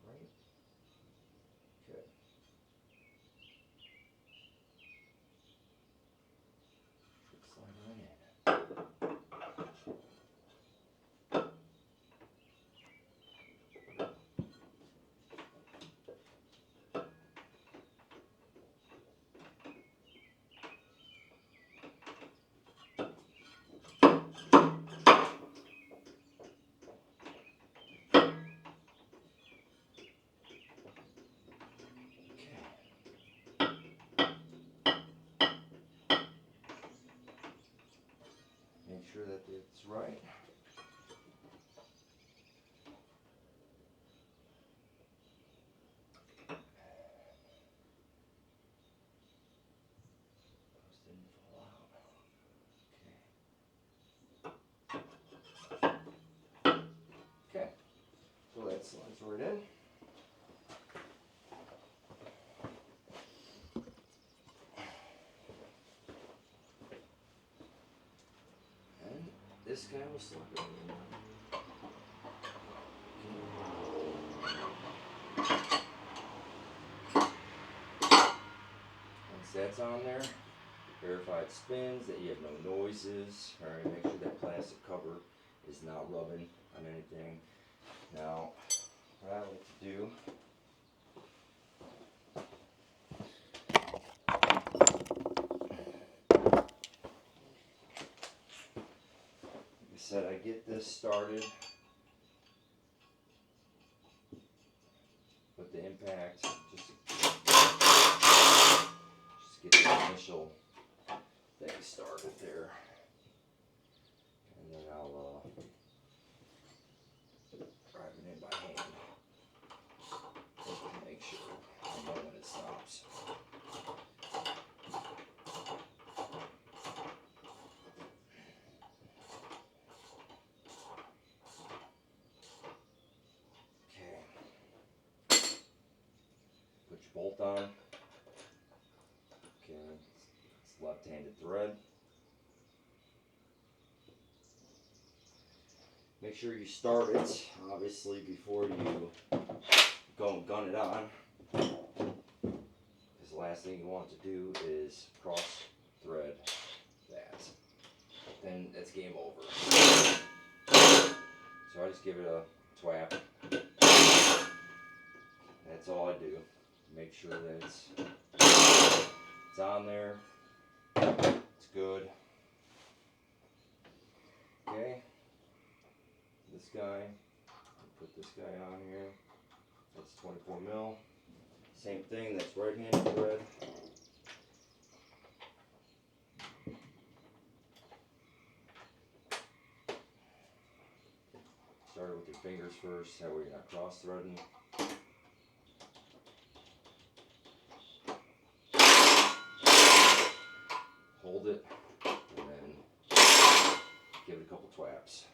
[SPEAKER 1] Right. Okay. Should slide right in. Make sure that it's right. Those didn't fall out. Okay. So that slides right in. And this guy will slide right in. Once that's on there, Verify it spins, that you have no noises. Alright, make sure that plastic cover is not rubbing on anything. Now, what I like to do, like I said, I get this started with the impact, just get the initial thing started there, and then I'll drive it in by hand, just to make sure I know when it stops. Okay, put your bolt on. Okay, it's left-handed thread. Make sure you start it, obviously, before you go and gun it on. Because the last thing you want to do is cross thread that. Then it's game over. So I just give it a twap. That's all I do. Make sure that it's on there. It's good. Okay. This guy, put this guy on here. That's 24 mil. Same thing, that's right-handed thread. Start with your fingers first, that way you're not cross-threading. Hold it, and then give it a couple twaps.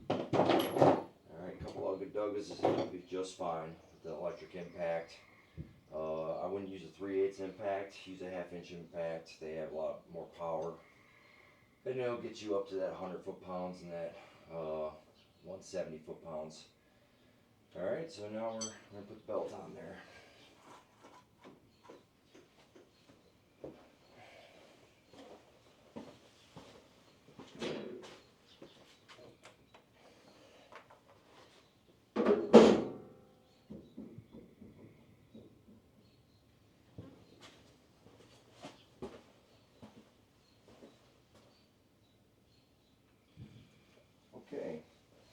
[SPEAKER 1] Alright, a couple ugga-duggas will be just fine with the electric impact. I wouldn't use a 3/8 impact, use a 1/2 inch impact. They have a lot more power. And it'll get you up to that 100 foot-pounds and that 170 foot-pounds. Alright, so now we're going to put the belt on there. Okay,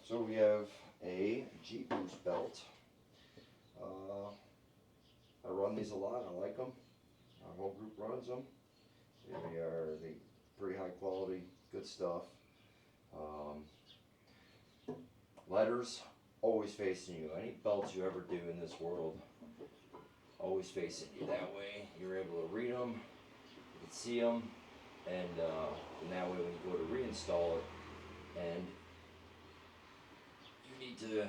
[SPEAKER 1] so we have a G-Boost belt. I run these a lot, I like them. Our whole group runs them. They're pretty high quality, good stuff. Letters, always facing you. Any belts you ever do in this world, always facing you. That way you're able to read them, you can see them, and that way when you go to reinstall it, and you need to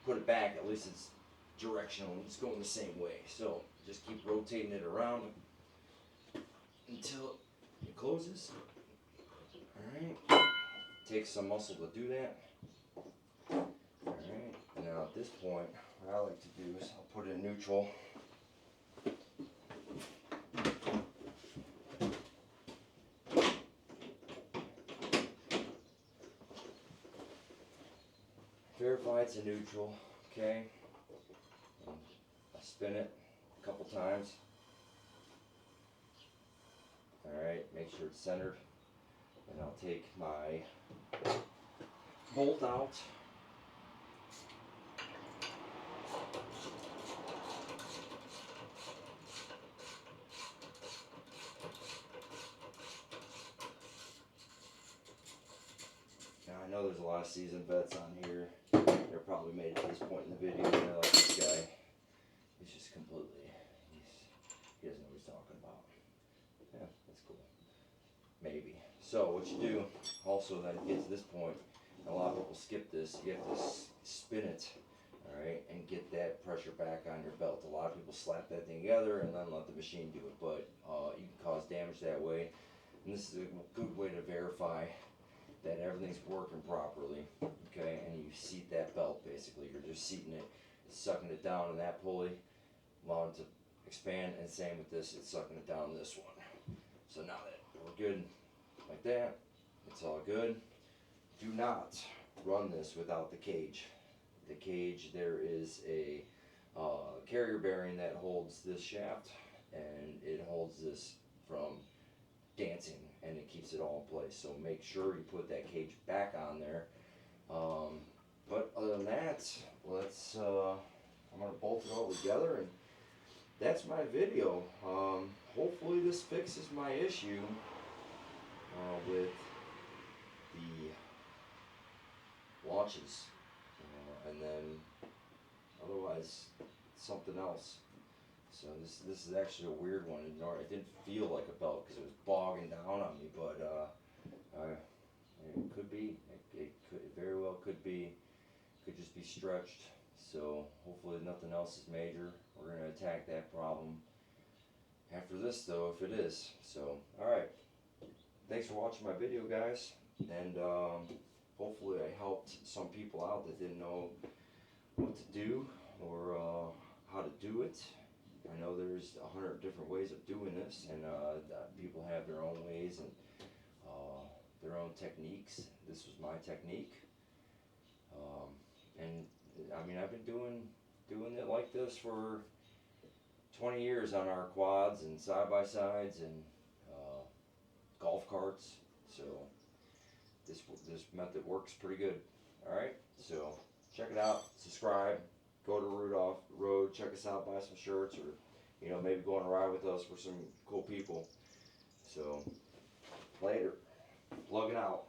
[SPEAKER 1] put it back, at least it's directional and it's going the same way. So just keep rotating it around until it closes. Alright, takes some muscle to do that. Alright, now at this point, what I like to do is I'll put it in neutral. Verify it's in neutral, okay? And I spin it a couple times. Alright, make sure it's centered. And I'll take my bolt out. Now I know there's a lot of seasoned vets on here. They're probably made it to this point in the video and they're like, this guy, he's just completely, he doesn't know what he's talking about. Yeah, that's cool. Maybe. So what you do, also then get to this point, a lot of people skip this, you have to spin it, alright, and get that pressure back on your belt. A lot of people slap that thing together and then let the machine do it, but you can cause damage that way. And this is a good way to verify that everything's working properly, okay, and you seat that belt basically. You're just seating it, it's sucking it down in that pulley, allowing it to expand, and same with this, it's sucking it down this one. So now that we're good like that. It's all good. Do not run this without the cage. The cage, there is a carrier bearing that holds this shaft, and it holds this from dancing, and it keeps it all in place. So make sure you put that cage back on there. But other than that, let's I'm gonna bolt it all together, and that's my video. Hopefully this fixes my issue with the launches, and then otherwise something else. So this is actually a weird one. It didn't feel like a belt because it was bogging down on me, but it could be. It very well could be. Could just be stretched. So hopefully nothing else is major. We're gonna attack that problem after this, though, if it is. So all right. Thanks for watching my video, guys, and hopefully I helped some people out that didn't know what to do or how to do it. I know there's 100 different ways of doing this, and people have their own ways and their own techniques. This was my technique, and I mean, I've been doing it like this for 20 years on our quads and side-by-sides and golf carts. So this method works pretty good. All right, so check it out, subscribe, go to Rudolph Road, check us out, buy some shirts, or maybe go on a ride with us for some cool people. So later, plugging out.